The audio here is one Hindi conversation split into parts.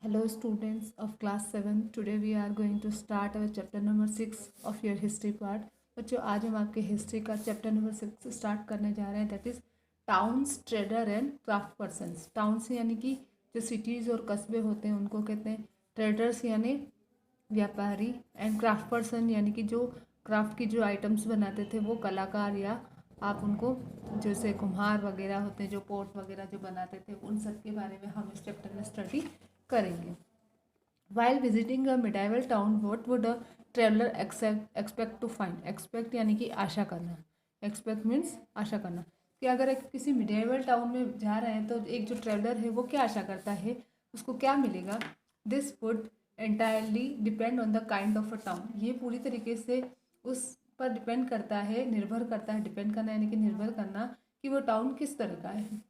Hello students of class 7. Today we are going to start our chapter number 6 of your history part. बच्चों आज हम आपके हिस्ट्री का चैप्टर नंबर 6 स्टार्ट करने जा रहे हैं, that is towns, trader and craft persons. Towns यानी कि जो सिटीज़ और कस्बे होते हैं उनको कहते हैं ट्रेडर्स यानी व्यापारी, एंड क्राफ्ट पर्सन यानी कि जो क्राफ्ट की जो आइटम्स बनाते थे वो कलाकार, या आप उनको जैसे कुम्हार वगैरह होते हैं जो पोट वगैरह जो बनाते थे, उन सब के बारे में हम इस चैप्टर में स्टडी करेंगे। While visiting a medieval town, what would a traveler expect to find? Expect यानी कि आशा करना। Expect means आशा करना कि अगर एक किसी मिडाइवल टाउन में जा रहे हैं तो एक जो ट्रेवलर है वो क्या आशा करता है, उसको क्या मिलेगा। This would entirely depend on the kind of a town. ये पूरी तरीके से उस पर डिपेंड करता है, निर्भर करता है। डिपेंड करना यानी कि निर्भर करना कि वो टाउन किस तरह का है।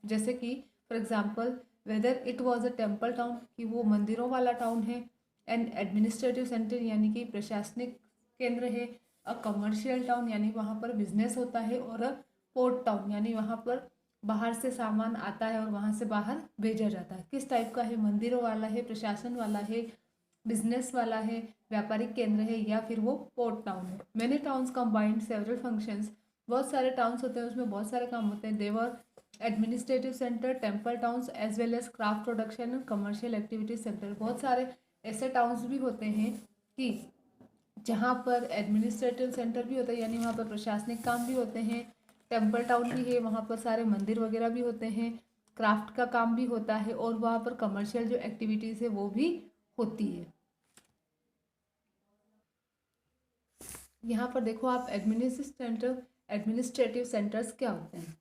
जैसे कि for example whether it was a temple town, कि वो मंदिरों वाला टाउन है। एंड एडमिनिस्ट्रेटिव सेंटर यानी कि प्रशासनिक केंद्र है। अ कमर्शियल टाउन यानी वहाँ पर बिजनेस होता है। और अ पोर्ट टाउन यानी वहाँ पर बाहर से सामान आता है और वहाँ से बाहर भेजा जाता है। किस टाइप का है, मंदिरों वाला है, प्रशासन वाला है, बिजनेस वाला है, व्यापारिक केंद्र है, या फिर वो पोर्ट टाउन है। Many towns combined several functions, बहुत सारे टाउन्स होते हैं उसमें बहुत सारे काम होते हैं। They were administrative centre, temple towns as well as craft production and commercial activities centre. बहुत सारे ऐसे टाउन्स भी होते हैं कि जहाँ पर एडमिनिस्ट्रेटिव सेंटर भी होता है यानी वहाँ पर प्रशासनिक काम भी होते हैं। टेम्पल टाउन भी है, वहाँ पर सारे मंदिर वगैरह भी होते हैं, क्राफ्ट का काम भी होता है, और वहाँ पर कमर्शियल जो एक्टिविटीज़ है वो भी होती है। यहाँ पर देखो आप एडमिनिस्ट्रेटिव सेंटर्स क्या होते हैं।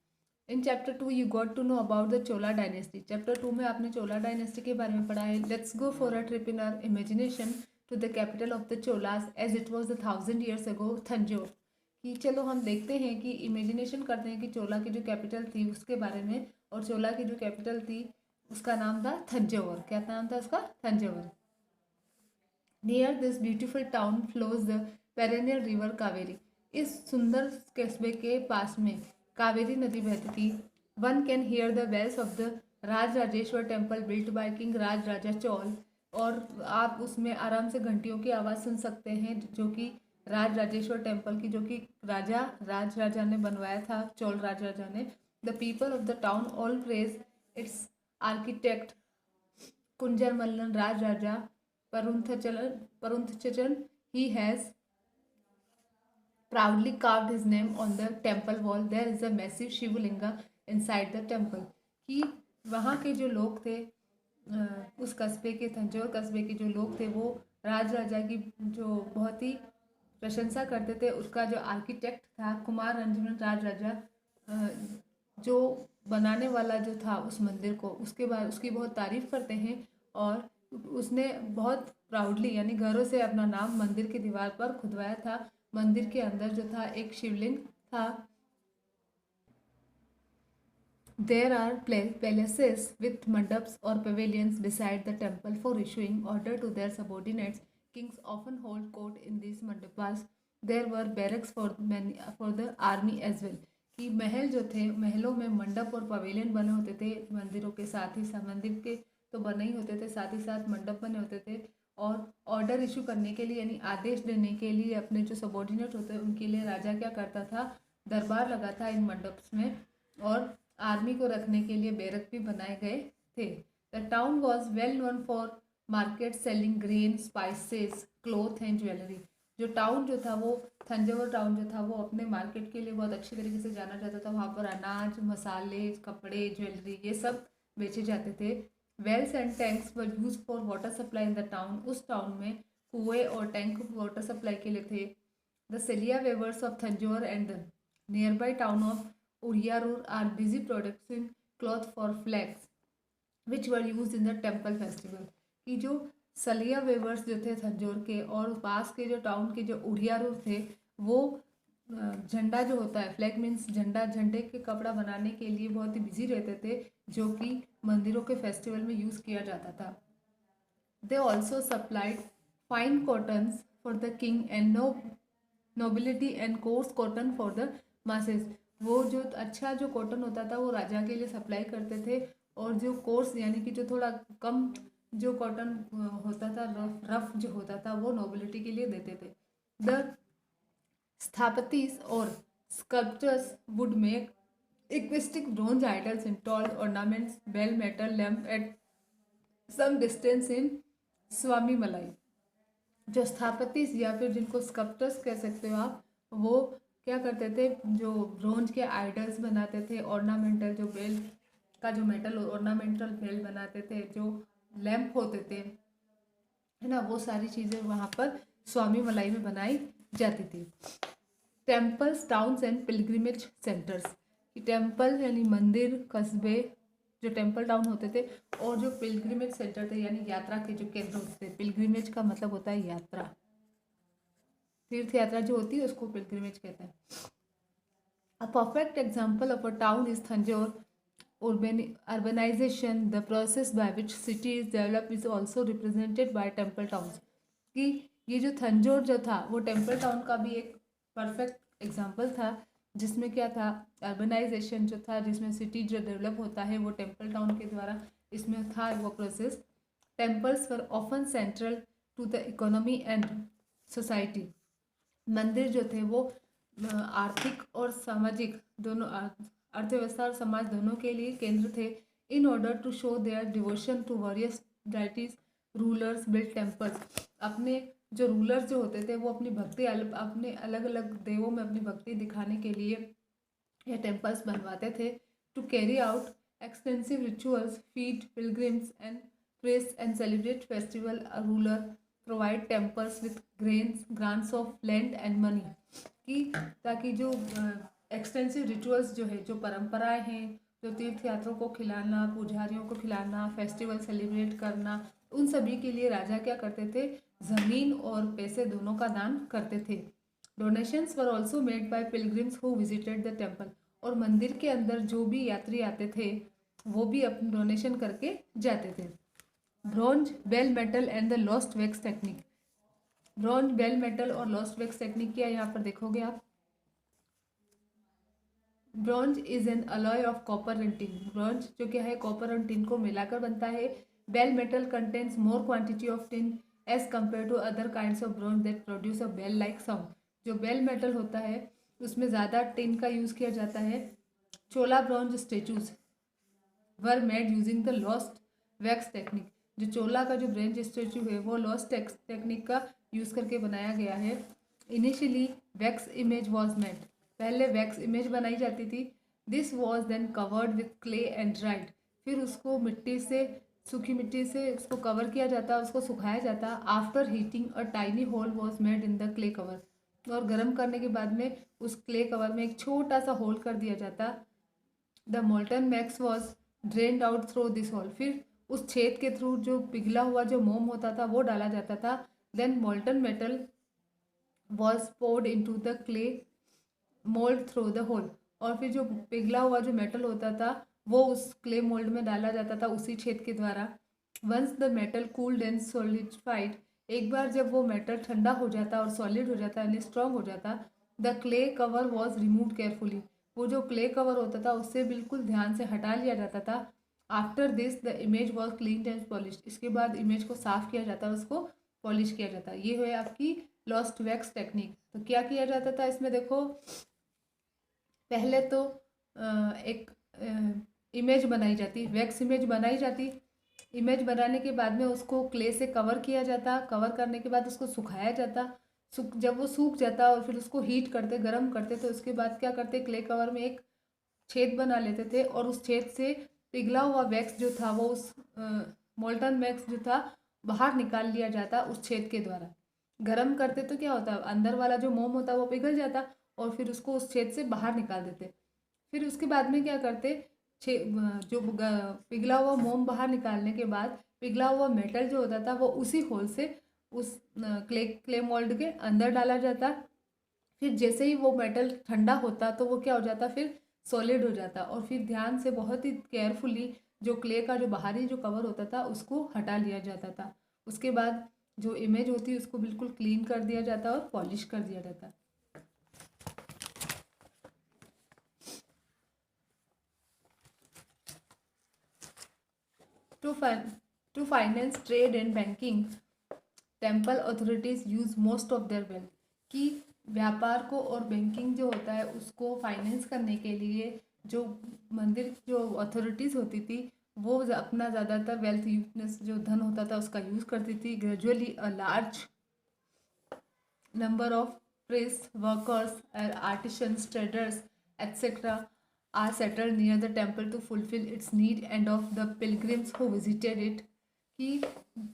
In chapter 2 you got to know about the Chola dynasty. Chapter 2 में आपने चोला डायनेस्टी के बारे में पढ़ा है। Let's go for a trip in our imagination to the capital of the Cholas as it was 1000 years ago, Tanjore. कि चलो हम देखते हैं कि इमेजिनेशन करते हैं कि चोला की जो कैपिटल थी उसके बारे में। और चोला की जो कैपिटल थी उसका नाम था थंजौर। क्या नाम था उसका? Tanjore. Near this beautiful town flows the perennial river Kaveri. इस सुंदर कस्बे के पास में कावेरी नदी बहती थी। One can hear the bells of the Raj Rajeshwar temple built by king Raj Raja Chola. और आप उसमें आराम से घंटियों की आवाज़ सुन सकते हैं जो कि राज राजेश्वर टेम्पल की, जो कि राज राजा ने बनवाया था, चौल राज राजा ने। The people of the town all praise its architect Kunjar Mallan Raj Raja Parunthachan. He has proudly carved his name on the temple wall. There is a massive Shivalinga inside the temple. कि वहाँ के जो लोग थे, उस कस्बे के, तंजौर कस्बे के जो लोग थे, वो राज राजा की जो बहुत ही प्रशंसा करते थे। उसका जो आर्किटेक्ट था कुमार रंजन राज राजा, जो बनाने वाला जो था उस मंदिर को, उसके बाद उसकी बहुत तारीफ करते हैं। और उसने बहुत प्राउडली यानी गर्व से अपना नाम मंदिर की दीवार पर खुदवाया था। मंदिर के अंदर जो था एक शिवलिंग था। There are palaces with mandaps और pavilions beside the temple for issuing order to their subordinates. Kings often hold court in these mandapas. There were barracks for the army as well. कि महल जो थे, महलों में मंडप और पवेलियन बने होते थे मंदिरों के साथ ही साथ। मंदिर के तो बने ही होते थे, साथ ही साथ मंडप बने होते थे। और ऑर्डर इशू करने के लिए यानी आदेश देने के लिए अपने जो सबॉर्डिनेट होते हैं उनके लिए राजा क्या करता था, दरबार लगा था इन मंडप्स में। और आर्मी को रखने के लिए बैरक भी बनाए गए थे। The town was well known for market selling grain, spices, cloth and jewellery. जो टाउन जो था वो, थंजावुर टाउन जो था वो अपने मार्केट के लिए बहुत अच्छी तरीके से जाना जाता था। वहाँ पर अनाज, मसाले, कपड़े, ज्वेलरी ये सब बेचे जाते थे। Wells and tanks were used for water supply in the town. उस टाउन में कुएं और टैंक वाटर सप्लाई के लिए थे। The Saliya weavers of Tanjore and the nearby town of Uraiyur are busy production cloth for flags which were used in the temple festival. कि जो सलिया वेवर्स जो थे थंजौर के, और पास के जो टाउन के जो उड़ियारूर थे, वो झंडा जो होता है, फ्लैग मीन्स झंडा, झंडे के कपड़ा बनाने के लिए बहुत ही बिजी रहते थे, जो कि मंदिरों के फेस्टिवल में यूज़ किया जाता था। They also supplied fine cottons for the king and nobility and course cotton for the masses. वो जो अच्छा जो कॉटन होता था वो राजा के लिए सप्लाई करते थे, और जो कोर्स यानी कि जो थोड़ा कम जो कॉटन होता था, रफ जो होता था, वो नोबिलिटी के लिए देते थे। द स्थापतीस और sculptures would make equestric bronze idols in tall ornaments, bell metal lamp at some distance in स्वामी मलाई। जो स्थापति या फिर जिनको स्कल्पटर्स कह सकते हो आप, वो क्या करते थे, जो ब्रोंज के आइडल्स बनाते थे, ऑर्नामेंटल जो बेल का जो मेटल ऑर्नामेंटल बेल बनाते थे, जो लैंप होते थे, है ना, वो सारी चीज़ें वहाँ पर स्वामी मलाई में बनाई जाती थी। Temples, towns and pilgrimage centres. Temple यानी मंदिर, कस्बे जो टेम्पल टाउन होते थे, और जो पिलग्रिमेज सेंटर थे यानी यात्रा के जो केंद्र होते थे। पिलग्रिमेज का मतलब होता है यात्रा, तीर्थ यात्रा जो होती है उसको पिलग्रिमेज कहते हैं। A perfect example of a town is Tanjore urbanization. The process by which city is developed is also represented by temple towns. कि ये जो थंजौर जो था वो टेम्पल टाउन का भी एक परफेक्ट एग्जाम्पल था, जिसमें क्या था, अर्बनाइजेशन जो था, जिसमें सिटी जो डेवलप होता है वो टेम्पल टाउन के द्वारा इसमें था वो process. Temples were often central to the economy and society. मंदिर जो थे वो आर्थिक और सामाजिक दोनों, अर्थव्यवस्था और समाज दोनों के लिए केंद्र थे। In order to show their devotion to various deities, rulers build temples. अपने जो रूलर्स जो होते थे वो अपनी भक्ति अपने अलग अलग देवों में अपनी भक्ति दिखाने के लिए ये टेम्पल्स बनवाते थे। To carry out extensive rituals, feed pilgrims and press and celebrate festival, ruler provide temples with grains, grants of land and money. कि ताकि जो एक्सटेंसिव रिचुअल्स जो है, जो परंपराएं हैं, जो तीर्थ यात्रियों को खिलाना, पुजारियों को खिलाना, फेस्टिवल सेलिब्रेट करना, उन सभी के लिए राजा क्या करते थे, ज़मीन और पैसे दोनों का दान करते थे। Donations were also made by pilgrims who visited the temple. और मंदिर के अंदर जो भी यात्री आते थे वो भी अपनी डोनेशन करके जाते थे। Bronze, bell metal and the lost wax technique. Bronze, bell metal और लॉस्ट वैक्स टेक्निक क्या यहाँ पर देखोगे आप। Bronze is an alloy of copper and tin. Bronze जो क्या है, कॉपर और टिन को मिलाकर बनता है। Bell metal contains more quantity of tin as compare to other kinds of bronze that produce a bell like sound. जो बेल मेटल होता है उसमें ज़्यादा टिन का यूज़ किया जाता है। Chola bronze statues were made using the lost wax technique. जो चोला का जो ब्रॉन्ज स्टेचू है वो लॉस्ट टेक्निक का यूज़ करके बनाया गया है। Initially wax image was made. पहले वैक्स इमेज बनाई जाती थी। This was then covered with clay and dried. फिर उसको मिट्टी से, सूखी मिट्टी से उसको कवर किया जाता, उसको सुखाया जाता। After heating a tiny whole was made in the clay cover. और गर्म करने के बाद में उस क्ले कवर में एक छोटा सा होल कर दिया जाता। The molten wax was drained out through this hole. फिर उस छेद के थ्रू जो पिघला हुआ जो मोम होता था वो डाला जाता था। Then molten metal was poured into the clay mould through the hole. और फिर जो पिघला हुआ जो मेटल होता था वो उस क्ले मोल्ड में डाला जाता था उसी छेद के द्वारा। Once the metal cooled and solidified. एक बार जब वो मेटल ठंडा हो जाता और सॉलिड हो जाता यानी स्ट्रॉन्ग हो जाता, the clay cover was remove carefully. वो जो क्ले कवर होता था उससे बिल्कुल ध्यान से हटा लिया जाता था। After this the image was clean and polish. इसके बाद इमेज को साफ किया जाता और उसको पॉलिश किया जाता। ये है आपकी लॉस्ट वैक्स टेक्निक। तो क्या किया जाता था इसमें देखो, पहले तो एक इमेज बनाई जाती, वैक्स इमेज बनाई जाती। इमेज बनाने के बाद में उसको क्ले से कवर किया जाता। कवर करने के बाद उसको सुखाया जाता। जब वो सूख जाता और फिर उसको हीट करते, गर्म करते, तो उसके बाद क्या करते, क्ले कवर में एक छेद बना लेते थे और उस छेद से पिघला हुआ वैक्स जो था वो उस मोल्टन वैक्स जो था बाहर निकाल लिया जाता उस छेद के द्वारा। गर्म करते तो क्या होता, अंदर वाला जो मोम होता वो पिघल जाता और फिर उसको उस छेद से बाहर निकाल देते। फिर उसके बाद में क्या करते, जो पिघला हुआ मोम बाहर निकालने के बाद पिघला हुआ मेटल जो होता था वो उसी होल से उस क्ले मोल्ड के अंदर डाला जाता। फिर जैसे ही वो मेटल ठंडा होता तो वो क्या हो जाता, फिर सॉलिड हो जाता। और फिर ध्यान से बहुत ही केयरफुली जो क्ले का जो बाहरी जो कवर होता था उसको हटा लिया जाता था। उसके बाद जो इमेज होती उसको बिल्कुल क्लीन कर दिया जाता और पॉलिश कर दिया जाता। To to finance trade and banking temple authorities use most of their wealth, कि व्यापार को और बैंकिंग जो होता है उसको फाइनेंस करने के लिए जो मंदिर जो अथॉरिटीज़ होती थी वो अपना ज़्यादातर वेल्थ यूजनेस जो धन होता था उसका यूज़ करती थी. Gradually a large number of priests, workers, artisans, traders, etc. are settled near the temple to fulfill its need and of the pilgrims who visited it. कि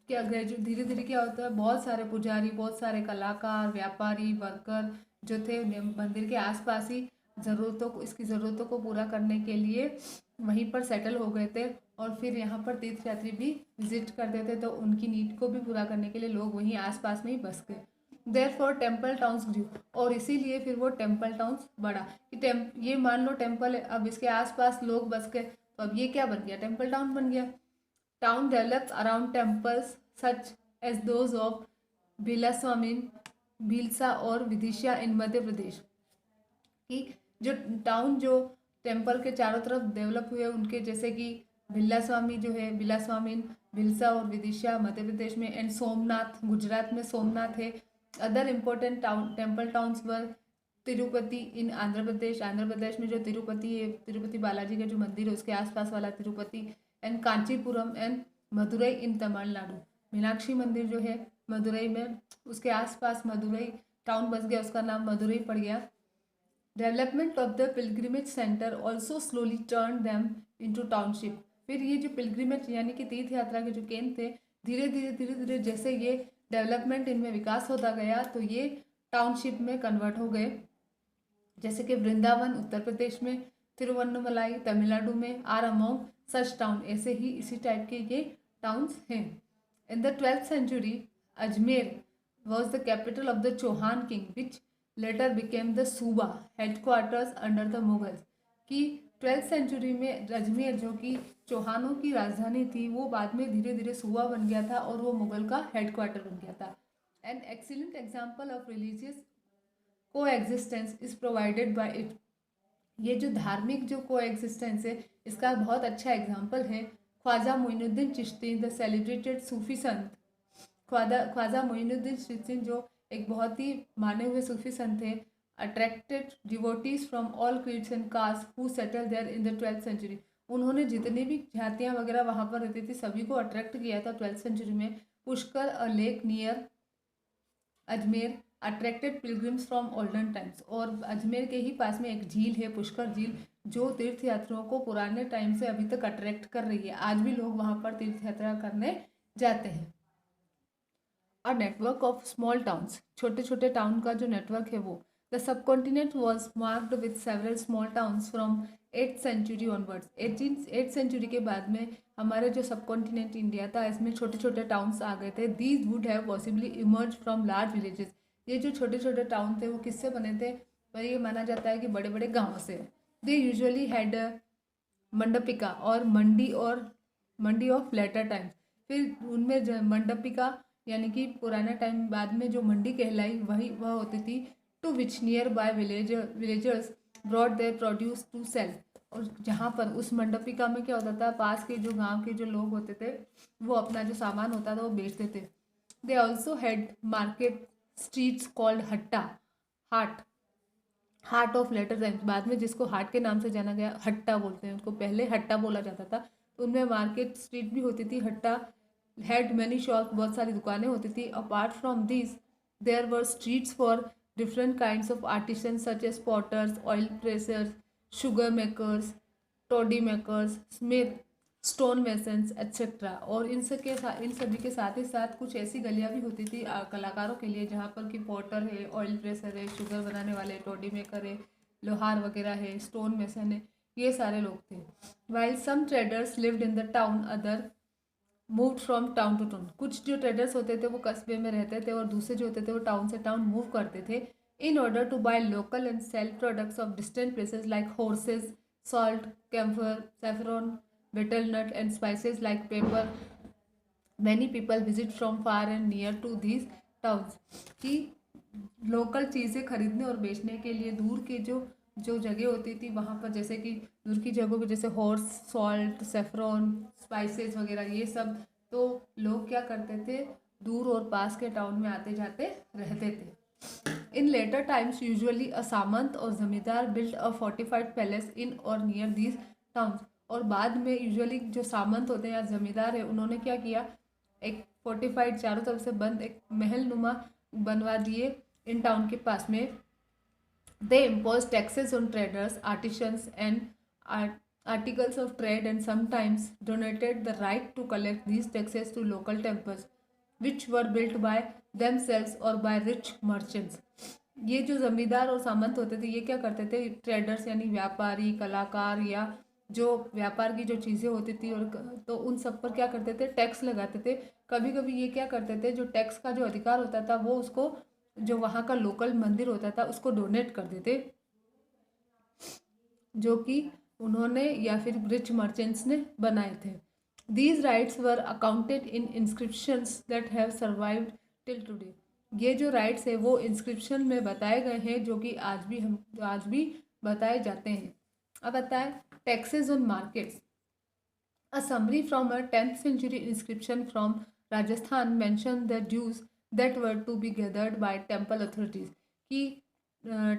क्या ग्रेजुएट धीरे धीरे क्या होता है, बहुत सारे पुजारी, बहुत सारे कलाकार, व्यापारी, वर्कर जो थे मंदिर के आसपास ही ज़रूरतों को इसकी ज़रूरतों को पूरा करने के लिए वहीं पर सेटल हो गए थे. और फिर यहाँ पर तीर्थयात्री भी विजिट करते थे तो उनकी नीड को भी पूरा करने के लिए लोग वहीं आसपास में ही बस गए. देयरफॉर टेम्पल टाउन्स ग्रू, और इसीलिए फिर वो टेम्पल टाउन्स बढ़ा. कि ये मान लो टेम्पल है, अब इसके आसपास लोग बस गए तो अब ये क्या बन गया, टेम्पल टाउन बन गया. Town developed around temples such as those of Bhillasvamin, Bhilsa और विदिशा इन मध्य प्रदेश. कि जो टाउन जो टेम्पल के चारों तरफ डेवलप हुए उनके जैसे कि बिलास्वामी जो है, बिलास्वामिन, भिलसा और विदिशा मध्य प्रदेश में, एंड सोमनाथ गुजरात में सोमनाथ है. Other important town temple towns were Tirupati in Andhra Pradesh, Andhra Pradesh में जो तिरुपति है, तिरुपति बालाजी का जो मंदिर है उसके आसपास वाला तिरुपति, एंड कांचीपुरम एंड मदुरई इन तमिलनाडु. मीनाक्षी मंदिर जो है मदुरई में, उसके आसपास मदुरई टाउन बस गया, उसका नाम मदुरई पड़ गया. Development of the pilgrimage centre also slowly turn them into township. फिर ये जो पिलग्रिमेज यानी कि तीर्थ यात्रा के जो केंद्र थे धीरे धीरे जैसे ये डेवलपमेंट इनमें विकास होता गया तो ये टाउनशिप में कन्वर्ट हो गए. जैसे कि वृंदावन उत्तर प्रदेश में, तिरुवन्नमलाई तमिलनाडु में आर अमोंग सच टाउन. ऐसे ही इसी टाइप के ये टाउन्स हैं. In the 12th century Ajmer was the capital of the Chauhan king which later became the suba headquarters under the Mughals. कि 12th century में अजमेर जो कि चौहानों की राजधानी थी वो बाद में धीरे धीरे सूबा बन गया था और वो मुगल का हेडक्वार्टर बन गया था. An excellent example of religious coexistence is provided by it. ये जो धार्मिक जो को एग्जिस्टेंस है इसका बहुत अच्छा एग्जाम्पल है ख्वाजा मोइनुद्दीन चिश्ती, द सेलिब्रेटेड सूफी संत. ख्वाजा मोइनुद्दीन चिश्ती जो एक बहुत ही माने हुए सूफी संत थे, attracted devotees from all creeds and caste who settle there in the 12th century. उन्होंने जितनी भी जातियाँ वगैरह वहाँ पर रहती थी सभी को अट्रैक्ट किया था 12th century में. पुष्कर अ lake near Ajmer attracted pilgrims from olden times. और अजमेर के ही पास में एक झील है पुष्कर झील जो तीर्थ यात्रियों को पुराने टाइम से अभी तक अट्रैक्ट कर रही है. आज भी लोग वहाँ पर तीर्थ यात्रा करने जाते हैं. A network of small towns, छोटे छोटे टाउन का जो नेटवर्क है वो. The subcontinent was marked with several small towns from 8th century onwards. 8th century के बाद में हमारे जो सबकॉन्टिनेंट इंडिया था इसमें छोटे छोटे टाउन्स आ गए थे. These would have possibly emerge from large villages. ये जो छोटे छोटे टाउन थे वो किससे बने थे, पर ये माना जाता है कि बड़े बड़े गाँव से. दे यूजुअली हैड मंडपिका और मंडी ऑफ लेटर टाइम्स. फिर उनमें मंडपिका यानी कि पुराने टाइम बाद में जो मंडी कहलाई वह होती थी. To which nearby villagers brought their produce to sell. और जहाँ पर उस मंडपिका में क्या होता था, पास के जो गांव के जो लोग होते थे वो अपना जो सामान होता था वो बेचते थे. They also had market streets called haat of later times. बाद में जिसको हाट के नाम से जाना गया, हट्टा बोलते हैं उसको, पहले हट्टा बोला जाता था. तो उनमें मार्केट स्ट्रीट भी होती थी. हट्टा हैड मैनी शॉप, बहुत सारी दुकानें होती थी. Apart from this there were streets for different kinds of artisans such as potters, oil pressers, sugar makers, toddy makers, smith, stone masons, etc. और इन सभी के साथ ही साथ कुछ ऐसी गलियाँ भी होती थी कलाकारों के लिए जहाँ पर कि पॉटर है, ऑयल प्रेसर है, शुगर बनाने वाले, टोडी मेकर है, लोहार वगैरह है, स्टोन मेसन है, ये सारे लोग थे. While some traders lived in the town, other move from town to town. कुछ जो ट्रेडर्स होते थे वो कस्बे में रहते थे और दूसरे जो होते थे वो टाउन से टाउन मूव करते थे in order to buy local and sell products of distant places like horses, salt, camphor, saffron, betel nut and spices like pepper. Many people visit from far and near to these towns. कि लोकल चीज़ें खरीदने और बेचने के लिए दूर के जो जगह होती थी वहाँ पर, जैसे कि दूर की जगहों पर जैसे हॉर्स, सॉल्ट, सेफ्रॉन, स्पाइसेस वगैरह ये सब तो लोग क्या करते थे, दूर और पास के टाउन में आते जाते रहते थे। इन लेटर टाइम्स यूजुअली अ सामंत और जमींदार बिल्ड अ फोर्टिफाइड पैलेस इन और नियर दीज टाउन्स। और बाद में यूजुअली जो सामंत होते हैं या जमींदार है, उन्होंने क्या किया, एक फोर्टिफाइड चारों तरफ से बंद एक महल नुमा बनवा दिए इन टाउन के पास में। दे impose taxes on traders, artisans and articles of trade, and sometimes donated the right to collect these taxes to local temples which were built by themselves or by rich merchants. ये जो जमींदार और सामंत होते थे, ये क्या करते थे, ट्रेडर्स यानी व्यापारी, कलाकार या जो व्यापार की जो चीज़ें होती थी और तो उन सब पर क्या करते थे, टैक्स लगाते थे। कभी कभी ये क्या करते थे, जो टैक्स का जो अधिकार होता था वो उसको, जो वहाँ का लोकल मंदिर होता था उसको डोनेट कर देते, जो कि उन्होंने या फिर रिच मर्चेंट्स ने बनाए थे। These rights were accounted in inscriptions that have survived till today. ये जो राइट्स है वो इंस्क्रिप्शन में बताए गए हैं, जो कि आज भी बताए जाते हैं। अब बताएं taxes on markets. A summary from a 10th century inscription from Rajasthan mentioned the dues that were to be gathered by temple authorities। कि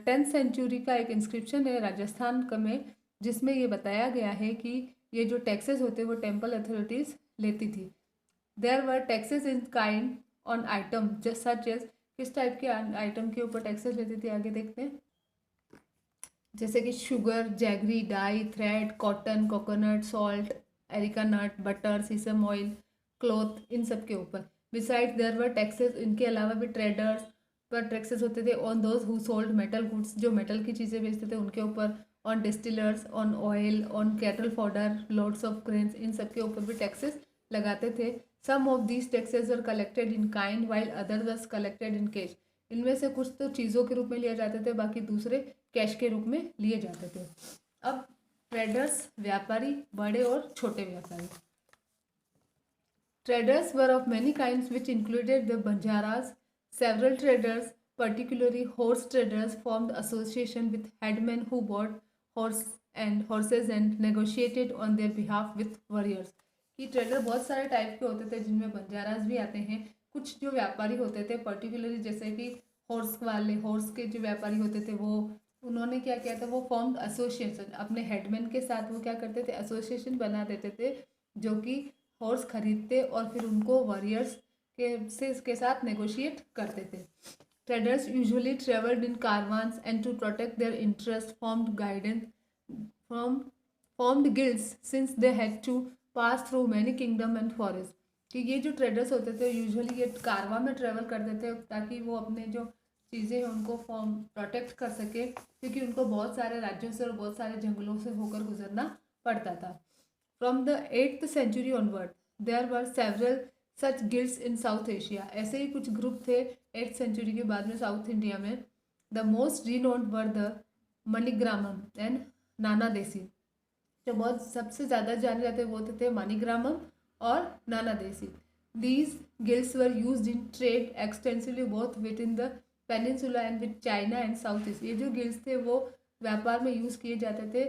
10th सेंचुरी का एक इंस्क्रिप्शन है राजस्थान में, जिसमें ये बताया गया है कि ये जो टैक्सेस होते वो टेम्पल अथॉरिटीज़ लेती थी। There were taxes in kind on item just such as, किस टाइप के आइटम के ऊपर टैक्सेस लेती थी, आगे देखते हैं। जैसे कि sugar, jaggery, dye, thread, cotton, coconut, salt, areca nut, butter, sesame oil, cloth, इन सब के ऊपर। बिसाइड्स देयर वर टैक्सेस, इनके अलावा भी ट्रेडर्स पर टैक्सेस होते थे। On those who sold metal goods, जो मेटल की चीज़ें बेचते थे उनके ऊपर। On distillers, on oil, on cattle fodder, lots of grains, इन सब के ऊपर भी टैक्सेस लगाते थे। Some of these taxes are collected in kind while other was collected in cash. इनमें से कुछ तो चीज़ों के रूप में लिए जाते थे, बाकी दूसरे कैश के रूप में लिए जाते थे। अब ट्रेडर्स, व्यापारी, बड़े और छोटे व्यापारी। Traders were of many kinds which included the Banjaras. Several traders, particularly horse traders, formed association with headmen who bought horses and negotiated on their behalf with warriors। कि ट्रेडर बहुत सारे टाइप के होते थे, जिनमें बंजाराज भी आते हैं। कुछ जो व्यापारी होते थे पर्टिकुलरली, जैसे कि हॉर्स के जो व्यापारी होते थे, वो उन्होंने क्या किया था, वो फॉर्म एसोसिएशन, अपने हेडमैन के साथ वो क्या करते थे, एसोसिएशन बना देते थे, जो कि हॉर्स खरीदते और फिर उनको वॉरियर्स के साथ नेगोशिएट करते थे। Traders usually traveled in caravans and to protect their interests formed guilds since they had to pass through many kingdom and forests। कि ये जो ट्रेडर्स होते थे यूजुअली ये कारवा में ट्रेवल करते थे, ताकि वो अपने जो चीज़ें हैं उनको प्रोटेक्ट कर सके, क्योंकि उनको बहुत सारे राज्यों से और बहुत सारे जंगलों से होकर गुजरना पड़ता था। From the 8th century onward there were several such guilds in South Asia. ऐसे ही कुछ ग्रुप थे 8th सेंचुरी के बाद में साउथ इंडिया में। The most renowned were the Manigramam and नाना देसी। जो बहुत सबसे ज़्यादा जाने जाते वो थे मणिग्रामम और नाना देसी। These guilds were used in trade extensively both with in the peninsula and with China and south east. ये जो गिल्ड्स थे वो व्यापार में यूज़ किए जाते थे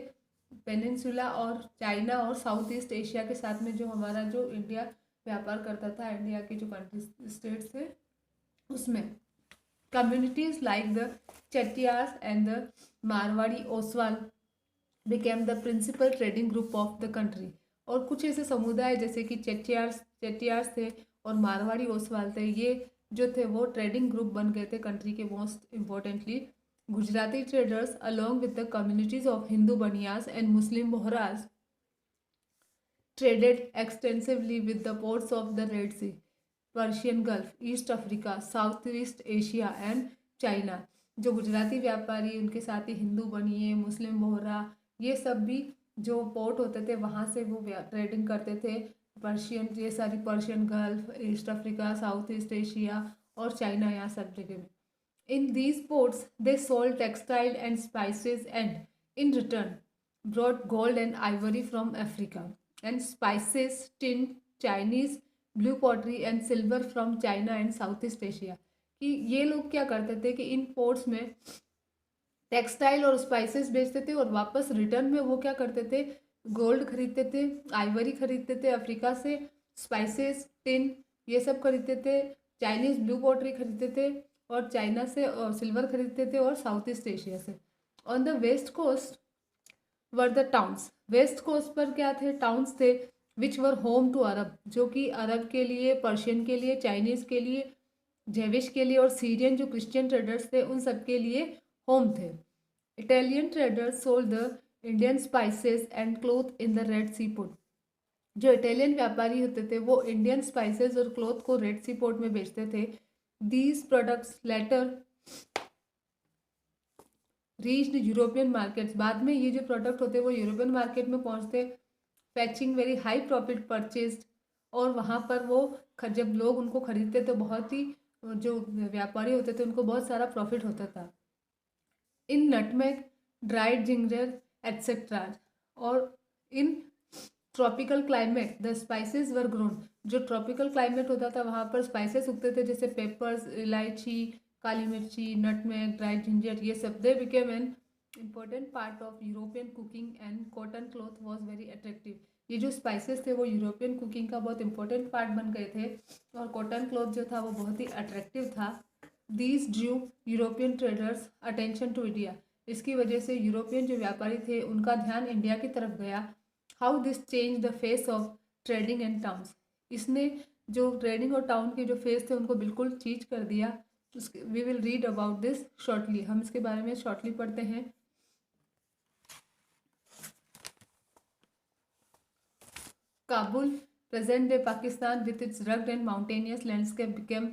पेनिनसुला और चाइना और साउथ ईस्ट एशिया के साथ में, जो हमारा जो इंडिया व्यापार करता था, इंडिया के जो कंट्री स्टेट्स थे उसमें। Communities like the Chettiars and the Marwari Oswal became the principal trading group of the country. और कुछ ऐसे समुदाय जैसे कि चेटियार्स थे और मारवाड़ी ओसवाल थे, ये जो थे वो ट्रेडिंग ग्रुप बन गए थे कंट्री के। Most importantly Gujarati traders along with the communities of Hindu Banias and Muslim Bohras traded extensively with the ports of the Red Sea, Persian Gulf, East Africa, Southeast Asia and China। जो गुजराती व्यापारी, उनके साथ ही हिंदू बनिए, मुस्लिम बोहरा, ये सब भी जो पोर्ट होते थे वहाँ से वो ट्रेडिंग करते थे। ये सारी Persian gulf, east Africa, south East Asia और चाइना, यहाँ सब जगह में। In these ports they sold textile and spices and in return brought gold and Ivory from Africa and spices, tin, Chinese, blue pottery and silver from China and Southeast Asia। कि ये लोग क्या करते थे कि इन पोर्ट्स में टेक्सटाइल और स्पाइसेस बेचते थे और वापस रिटर्न में वो क्या करते थे, गोल्ड खरीदते थे, आइवरी खरीदते थे अफ्रीका से, स्पाइसेस, टिन, ये सब खरीदते थे। चाइनीज़ ब्लू पॉटरी खरीदते थे और चाइना से सिल्वर खरीदते थे और साउथ ईस्ट एशिया से। On the west coast were the towns, west coast पर क्या थे, टाउन्स थे विच वर होम टू अरब, जो कि अरब के लिए, पर्शियन के लिए, चाइनीज़ के लिए, जेविश के लिए और सीरियन जो क्रिश्चियन ट्रेडर्स थे उन सब के लिए होम थे। Italian traders sold the Indian spices and cloth in the Red Sea port, जो इटालियन व्यापारी होते थे वो इंडियन स्पाइसेस और क्लोथ को रेड सी पोर्ट में बेचते थे। These products later reached European markets, बाद में ये जो प्रोडक्ट होते हैं वो यूरोपियन मार्केट में पहुंचते, फैचिंग वेरी हाई प्रॉफिट परचेज, और वहाँ पर वो जब लोग उनको खरीदते तो बहुत ही, जो व्यापारी होते थे उनको बहुत सारा प्रॉफिट होता था। इन नटमेग, ड्राइड जिंजर एट्सेट्रा, और in tropical climate the spices were grown, जो ट्रॉपिकल क्लाइमेट होता था वहाँ पर स्पाइसेस उगते थे, जैसे पेपर्स, इलायची, काली मिर्ची, नटमेग, ड्राइड जिंजर, ये सब। They became an important part of European cooking and cotton cloth was very attractive, ये जो स्पाइसेस थे वो यूरोपियन कुकिंग का बहुत इंपॉर्टेंट पार्ट बन गए थे और कॉटन क्लॉथ जो था वो बहुत ही अट्रैक्टिव था। These drew European traders attention to India, इसकी वजह से यूरोपियन जो व्यापारी थे उनका ध्यान इंडिया की तरफ गया। How this change the face of trading and towns, इसने जो ट्रेडिंग और टाउन के जो फेस थे उनको बिल्कुल चेंज कर दिया। We will read about this shortly, हम इसके बारे में शॉर्टली पढ़ते हैं। Kabul, present day Pakistan with its rugged and mountainous landscape became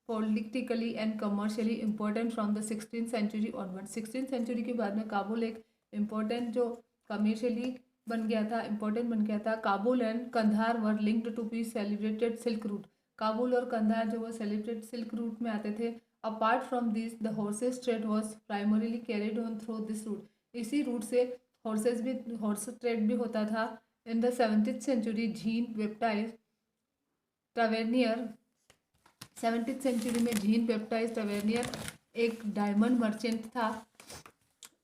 politically and commercially important from the 16th century onwards। 16th century के बाद में काबुल एक इम्पोर्टेंट जो कमर्शियली बन गया था, इम्पोर्टेंट बन गया था। Kabul and Kandahar were linked to be celebrated silk route, Kabul और कंधार जो वो सेलिब्रेट सिल्क रूट में आते थे। Apart from this the horses trade was primarily carried on through this route, इसी रूट से हॉर्स ट्रेड भी होता था। In the 17th century, Jean Baptiste Tavernier, 17th century में जीन बैप्टाइज टवेर्नियर एक डायमंड मर्चेंट था।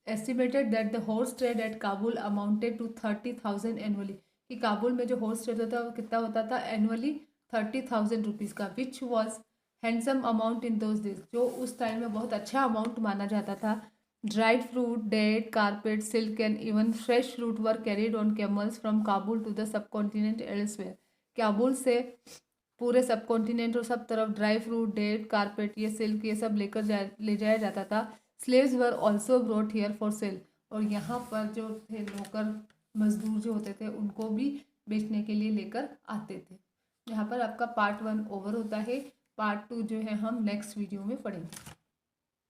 Estimated that the horse trade at Kabul amounted to 30,000 annually, कि काबुल में जो हॉर्स ट्रेड होता है वो कितना होता था एनुअली 30,000 रुपीज़ का, which was handsome amount in those days, जो उस टाइम में बहुत अच्छा अमाउंट माना जाता था। Dried fruit, date, carpet, silk and even fresh fruit were carried on camels from Kabul to the subcontinent elsewhere। Kabul से पूरे सब कॉन्टिनेंट और सब तरफ ड्राई फ्रूट, डेट, कारपेट, ये सिल्क, ये सब ले जाया जाता था। Slaves were also brought here for sale, और यहाँ पर जो थे नौकर मजदूर जो होते थे उनको भी बेचने के लिए लेकर आते थे। यहाँ पर आपका पार्ट 1 ओवर होता है, पार्ट 2 जो है हम नेक्स्ट वीडियो में पढ़ेंगे।